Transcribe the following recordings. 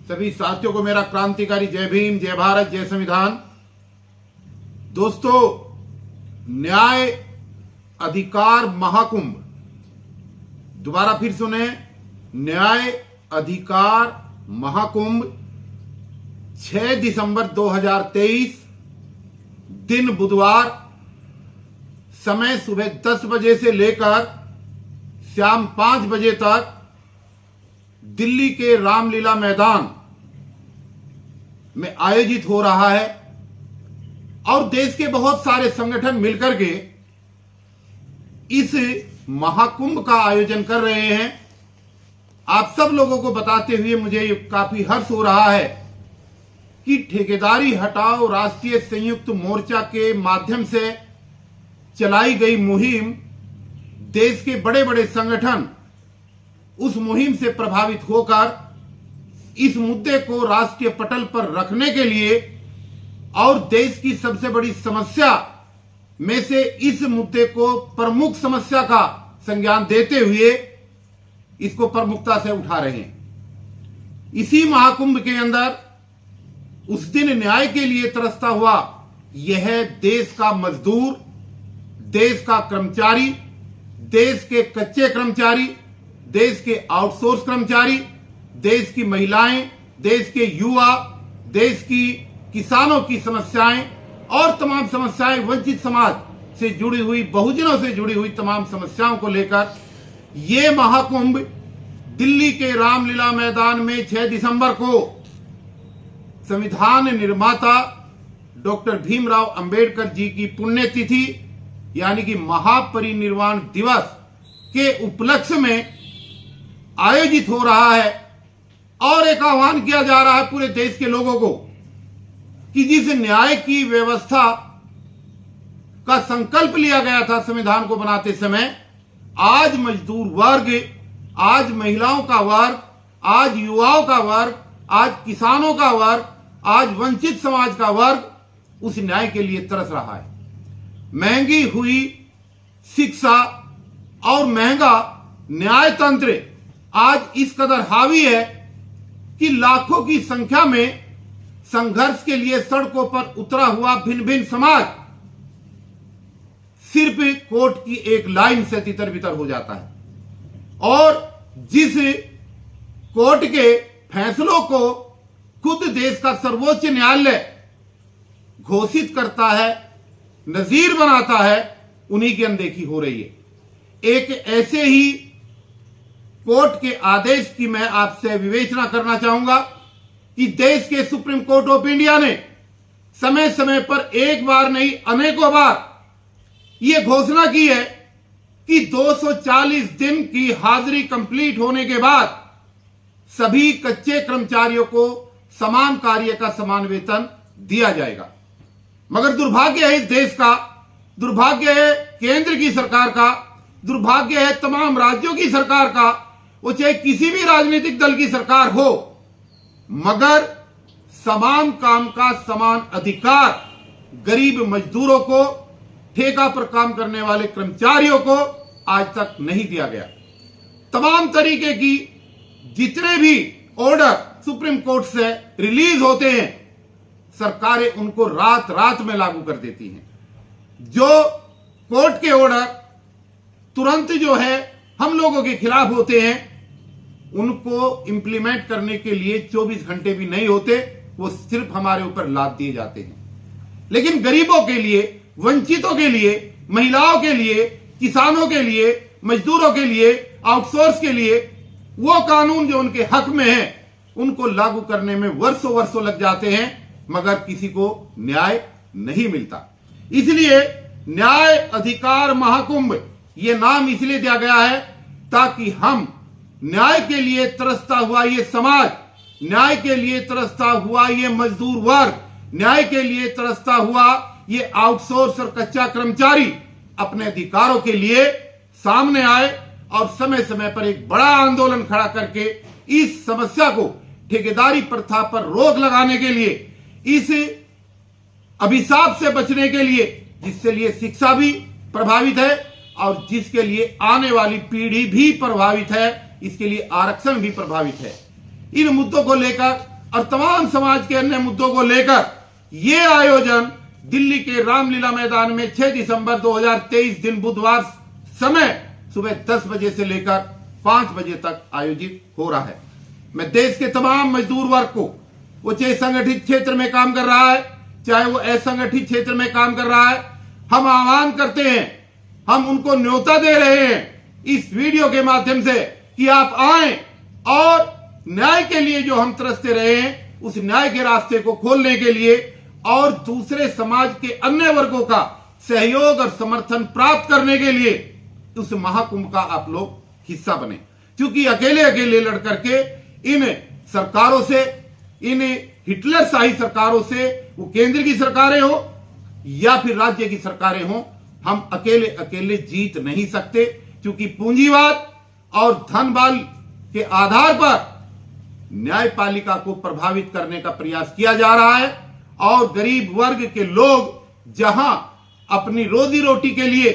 सभी साथियों को मेरा क्रांतिकारी जय भीम, जय भारत, जय संविधान। दोस्तों, न्याय अधिकार महाकुंभ, दोबारा फिर सुने, न्याय अधिकार महाकुंभ 6 दिसंबर 2023, दिन बुधवार, समय सुबह 10 बजे से लेकर शाम 5 बजे तक दिल्ली के रामलीला मैदान में आयोजित हो रहा है। और देश के बहुत सारे संगठन मिलकर के इस महाकुंभ का आयोजन कर रहे हैं। आप सब लोगों को बताते हुए मुझे काफी हर्ष हो रहा है कि ठेकेदारी हटाओ राष्ट्रीय संयुक्त मोर्चा के माध्यम से चलाई गई मुहिम, देश के बड़े बड़े संगठन उस मुहिम से प्रभावित होकर इस मुद्दे को राष्ट्रीय पटल पर रखने के लिए और देश की सबसे बड़ी समस्या में से इस मुद्दे को प्रमुख समस्या का संज्ञान देते हुए इसको प्रमुखता से उठा रहे हैं। इसी महाकुंभ के अंदर उस दिन न्याय के लिए तरसता हुआ यह देश का मजदूर, देश का कर्मचारी, देश के कच्चे कर्मचारी, देश के आउटसोर्स कर्मचारी, देश की महिलाएं, देश के युवा, देश की किसानों की समस्याएं और तमाम समस्याएं, वंचित समाज से जुड़ी हुई, बहुजनों से जुड़ी हुई तमाम समस्याओं को लेकर ये महाकुंभ दिल्ली के रामलीला मैदान में 6 दिसंबर को संविधान निर्माता डॉक्टर भीमराव अंबेडकर जी की पुण्यतिथि यानी कि महापरिनिर्वाण दिवस के उपलक्ष्य में आयोजित हो रहा है। और एक आह्वान किया जा रहा है पूरे देश के लोगों को कि जिस न्याय की व्यवस्था का संकल्प लिया गया था संविधान को बनाते समय, आज मजदूर वर्ग, आज महिलाओं का वर्ग, आज युवाओं का वर्ग, आज किसानों का वर्ग, आज वंचित समाज का वर्ग उस न्याय के लिए तरस रहा है। महंगी हुई शिक्षा और महंगा न्याय तंत्र आज इस कदर हावी है कि लाखों की संख्या में संघर्ष के लिए सड़कों पर उतरा हुआ भिन्न भिन्न समाज सिर्फ कोर्ट की एक लाइन से तितर बितर हो जाता है। और जिस कोर्ट के फैसलों को खुद देश का सर्वोच्च न्यायालय घोषित करता है, नजीर बनाता है, उन्हीं की अनदेखी हो रही है। एक ऐसे ही कोर्ट के आदेश की मैं आपसे विवेचना करना चाहूंगा कि देश के सुप्रीम कोर्ट ऑफ इंडिया ने समय समय पर एक बार नहीं अनेकों बार यह घोषणा की है कि 240 दिन की हाजिरी कंप्लीट होने के बाद सभी कच्चे कर्मचारियों को समान कार्य का समान वेतन दिया जाएगा। मगर दुर्भाग्य है इस देश का, दुर्भाग्य है केंद्र की सरकार का, दुर्भाग्य है तमाम राज्यों की सरकार का, वो चाहे किसी भी राजनीतिक दल की सरकार हो, मगर समान काम का समान अधिकार गरीब मजदूरों को, ठेका पर काम करने वाले कर्मचारियों को आज तक नहीं दिया गया। तमाम तरीके की जितने भी ऑर्डर सुप्रीम कोर्ट से रिलीज होते हैं, सरकारें उनको रात रात में लागू कर देती हैं। जो कोर्ट के ऑर्डर तुरंत जो है हम लोगों के खिलाफ होते हैं, उनको इंप्लीमेंट करने के लिए 24 घंटे भी नहीं होते, वो सिर्फ हमारे ऊपर लाद दिए जाते हैं। लेकिन गरीबों के लिए, वंचितों के लिए, महिलाओं के लिए, किसानों के लिए, मजदूरों के लिए, आउटसोर्स के लिए वो कानून जो उनके हक में है उनको लागू करने में वर्षों वर्षों लग जाते हैं, मगर किसी को न्याय नहीं मिलता। इसलिए न्याय अधिकार महाकुंभ ये नाम इसलिए दिया गया है ताकि हम न्याय के लिए तरसता हुआ ये समाज, न्याय के लिए तरसता हुआ ये मजदूर वर्ग, न्याय के लिए तरसता हुआ ये आउटसोर्स और कच्चा कर्मचारी अपने अधिकारों के लिए सामने आए और समय समय पर एक बड़ा आंदोलन खड़ा करके इस समस्या को, ठेकेदारी प्रथा पर रोक लगाने के लिए, इस अभिशाप से बचने के लिए, जिससे लिए शिक्षा भी प्रभावित है और जिसके लिए आने वाली पीढ़ी भी प्रभावित है, इसके लिए आरक्षण भी प्रभावित है। इन मुद्दों को लेकर और तमाम समाज के अन्य मुद्दों को लेकर ये आयोजन दिल्ली के रामलीला मैदान में 6 दिसंबर 2023 दिन बुधवार समय सुबह 10 बजे से लेकर 5 बजे तक आयोजित हो रहा है। मैं देश के तमाम मजदूर वर्ग को, वो चाहे संगठित क्षेत्र में काम कर रहा है चाहे वो असंगठित क्षेत्र में काम कर रहा है, हम आह्वान करते हैं, हम उनको न्योता दे रहे हैं इस वीडियो के माध्यम से कि आप आएं और न्याय के लिए जो हम तरसते रहे हैं उस न्याय के रास्ते को खोलने के लिए और दूसरे समाज के अन्य वर्गों का सहयोग और समर्थन प्राप्त करने के लिए उस महाकुंभ का आप लोग हिस्सा बने। क्योंकि अकेले अकेले लड़ करके इन सरकारों से, इन हिटलर शाही सरकारों से, वो केंद्र की सरकारें हो या फिर राज्य की सरकारें हो, हम अकेले अकेले जीत नहीं सकते। क्योंकि पूंजीवाद और धन बल के आधार पर न्यायपालिका को प्रभावित करने का प्रयास किया जा रहा है और गरीब वर्ग के लोग जहां अपनी रोजी रोटी के लिए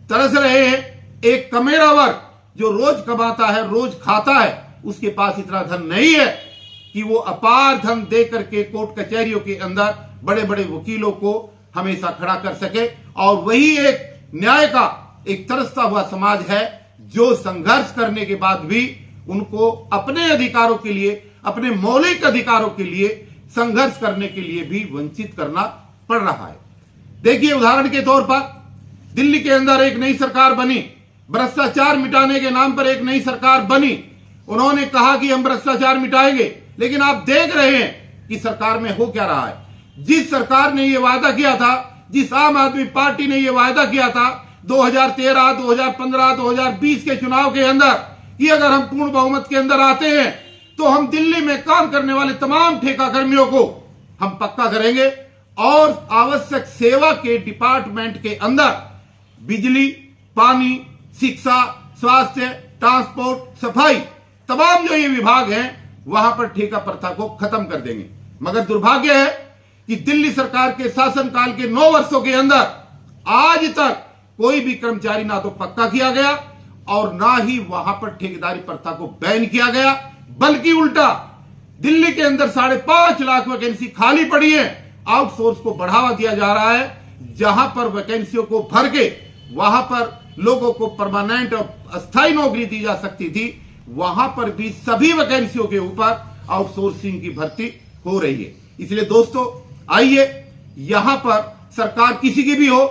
तरस रहे हैं, एक कमेरा वर्ग जो रोज कमाता है, रोज खाता है, उसके पास इतना धन नहीं है कि वो अपार धन दे करके कोर्ट कचहरियों के अंदर बड़े बड़े वकीलों को हमेशा खड़ा कर सके। और वही एक न्याय का एक तरसता हुआ समाज है जो संघर्ष करने के बाद भी उनको अपने अधिकारों के लिए, अपने मौलिक अधिकारों के लिए संघर्ष करने के लिए भी वंचित करना पड़ रहा है। देखिए, उदाहरण के तौर पर दिल्ली के अंदर एक नई सरकार बनी, भ्रष्टाचार मिटाने के नाम पर एक नई सरकार बनी। उन्होंने कहा कि हम भ्रष्टाचार मिटाएंगे, लेकिन आप देख रहे हैं कि सरकार में हो क्या रहा है। जिस सरकार ने यह वादा किया था, जिस आम आदमी पार्टी ने यह वादा किया था 2013, 2015, 2020 के चुनाव के अंदर कि अगर हम पूर्ण बहुमत के अंदर आते हैं तो हम दिल्ली में काम करने वाले तमाम ठेका कर्मियों को हम पक्का करेंगे और आवश्यक सेवा के डिपार्टमेंट के अंदर बिजली, पानी, शिक्षा, स्वास्थ्य, ट्रांसपोर्ट, सफाई, तमाम जो ये विभाग हैं वहां पर ठेका प्रथा को खत्म कर देंगे। मगर दुर्भाग्य है कि दिल्ली सरकार के शासनकाल के 9 वर्षों के अंदर आज तक कोई भी कर्मचारी ना तो पक्का किया गया और ना ही वहां पर ठेकेदारी प्रथा को बैन किया गया, बल्कि उल्टा दिल्ली के अंदर 5.5 लाख वैकेंसी खाली पड़ी है। आउटसोर्स को बढ़ावा दिया जा रहा है। जहां पर वैकेंसियों को भर के वहां पर लोगों को परमानेंट और अस्थायी नौकरी दी जा सकती थी, वहां पर भी सभी वैकेंसियों के ऊपर आउटसोर्सिंग की भर्ती हो रही है। इसलिए दोस्तों, आइए, यहां पर सरकार किसी की भी हो,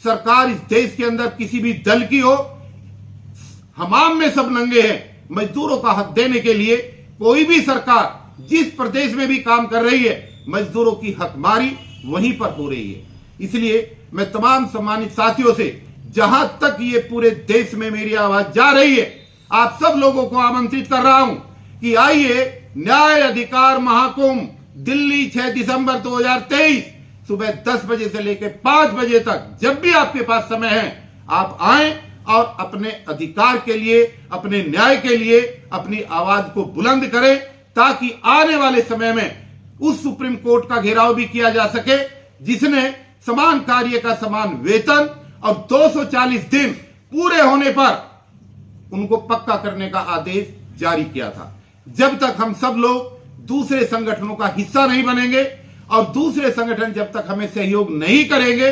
सरकार इस देश के अंदर किसी भी दल की हो, हमाम में सब नंगे हैं। मजदूरों का हक देने के लिए कोई भी सरकार जिस प्रदेश में भी काम कर रही है, मजदूरों की हकमारी वहीं पर हो रही है। इसलिए मैं तमाम सम्मानित साथियों से, जहां तक ये पूरे देश में मेरी आवाज जा रही है, आप सब लोगों को आमंत्रित कर रहा हूं कि आइए, न्याय अधिकार महाकुंभ दिल्ली 6 दिसंबर 2023 सुबह 10 बजे से लेकर 5 बजे तक, जब भी आपके पास समय है, आप आएं और अपने अधिकार के लिए, अपने न्याय के लिए अपनी आवाज को बुलंद करें, ताकि आने वाले समय में उस सुप्रीम कोर्ट का घेराव भी किया जा सके जिसने समान कार्य का समान वेतन और 240 दिन पूरे होने पर उनको पक्का करने का आदेश जारी किया था। जब तक हम सब लोग दूसरे संगठनों का हिस्सा नहीं बनेंगे और दूसरे संगठन जब तक हमें सहयोग नहीं करेंगे,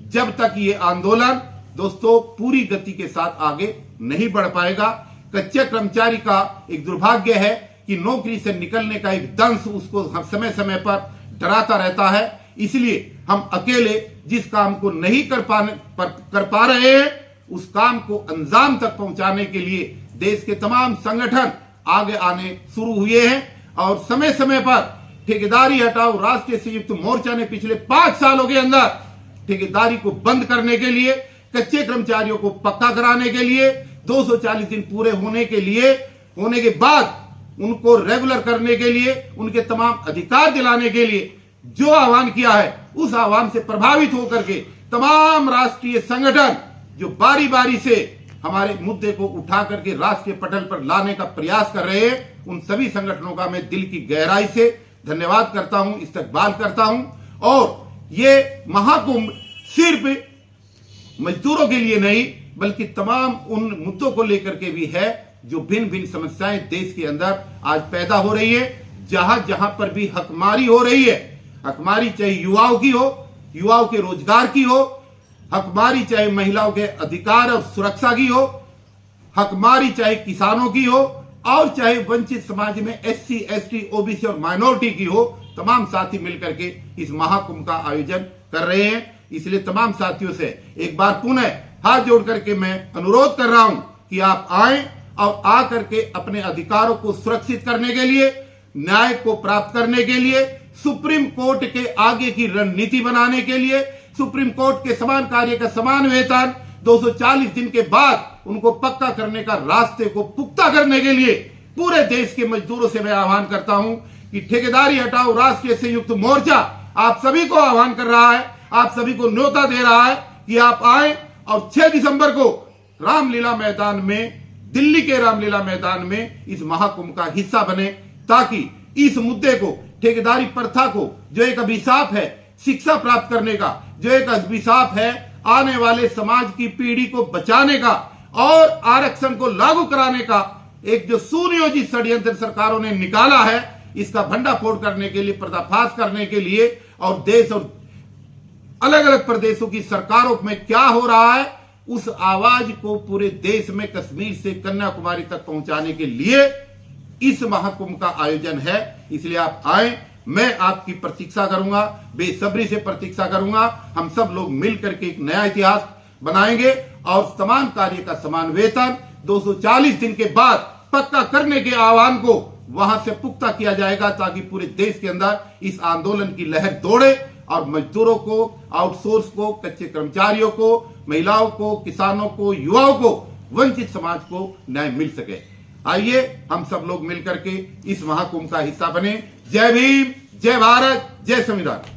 जब तक ये आंदोलन दोस्तों पूरी गति के साथ आगे नहीं बढ़ पाएगा। कच्चे कर्मचारी का एक दुर्भाग्य है कि नौकरी से निकलने का एक दंश उसको समय समय पर डराता रहता है। इसलिए हम अकेले जिस काम को नहीं कर पा रहे हैं, उस काम को अंजाम तक पहुंचाने के लिए देश के तमाम संगठन आगे आने शुरू हुए हैं और समय समय पर ठेकेदारी हटाओ राष्ट्रीय संयुक्त मोर्चा ने पिछले 5 सालों के अंदर ठेकेदारी को बंद करने के लिए, कच्चे कर्मचारियों को पक्का कराने के लिए, 240 दिन पूरे होने के बाद उनको रेगुलर करने के लिए, उनके तमाम अधिकार दिलाने के लिए जो आह्वान किया है, उस आह्वान से प्रभावित होकर के तमाम राष्ट्रीय संगठन जो बारी बारी से हमारे मुद्दे को उठा करके राष्ट्रीय पटल पर लाने का प्रयास कर रहे हैं, उन सभी संगठनों का मैं दिल की गहराई से धन्यवाद करता हूं, इस्तकबाल करता हूं। और ये महाकुंभ सिर्फ मजदूरों के लिए नहीं, बल्कि तमाम उन मुद्दों को लेकर के भी है जो भिन्न भिन्न समस्याएं देश के अंदर आज पैदा हो रही है। जहां जहां पर भी हकमारी हो रही है, हकमारी चाहे युवाओं की हो, युवाओं के रोजगार की हो, हकमारी चाहे महिलाओं के अधिकार और सुरक्षा की हो, हकमारी चाहे किसानों की हो, और चाहे वंचित समाज में SC, ST, OBC और माइनॉरिटी की हो, तमाम साथी मिलकर के इस महाकुंभ का आयोजन कर रहे हैं। इसलिए तमाम साथियों से एक बार पुनः हाथ जोड़ करके मैं अनुरोध कर रहा हूं कि आप आएं और आकर के अपने अधिकारों को सुरक्षित करने के लिए, न्याय को प्राप्त करने के लिए, सुप्रीम कोर्ट के आगे की रणनीति बनाने के लिए, सुप्रीम कोर्ट के समान कार्य का समान वेतन 240 दिन के बाद उनको पक्का करने का रास्ते को पुख्ता करने के लिए पूरे देश के मजदूरों से मैं आह्वान करता हूं कि ठेकेदारी हटाओ राष्ट्रीय संयुक्त मोर्चा आप सभी को आह्वान कर रहा है, आप सभी को न्योता दे रहा है कि आप आए और 6 दिसंबर को रामलीला मैदान में, दिल्ली के रामलीला मैदान में इस महाकुंभ का हिस्सा बने, ताकि इस मुद्दे को, ठेकेदारी प्रथा को, जो एक अभिशाप है शिक्षा प्राप्त करने का, जो एक अभिशाप है आने वाले समाज की पीढ़ी को बचाने का और आरक्षण को लागू कराने का, एक जो सुनियोजित षड्यंत्र सरकारों ने निकाला है, इसका भंडाफोड़ करने के लिए, पर्दाफाश करने के लिए, और देश और अलग अलग प्रदेशों की सरकारों में क्या हो रहा है उस आवाज को पूरे देश में कश्मीर से कन्याकुमारी तक पहुंचाने के लिए इस महाकुंभ का आयोजन है। इसलिए आप आए, मैं आपकी प्रतीक्षा करूंगा, बेसब्री से प्रतीक्षा करूंगा। हम सब लोग मिलकर के एक नया इतिहास बनाएंगे और समान कार्य का समान वेतन 240 दिन के बाद पक्का करने के आह्वान को वहां से पुख्ता किया जाएगा, ताकि पूरे देश के अंदर इस आंदोलन की लहर दौड़े और मजदूरों को, आउटसोर्स को, कच्चे कर्मचारियों को, महिलाओं को, किसानों को, युवाओं को, वंचित समाज को न्याय मिल सके। आइए हम सब लोग मिलकर के इस महाकुंभ का हिस्सा बने। जय भीम, जय भारत, जय संविधान।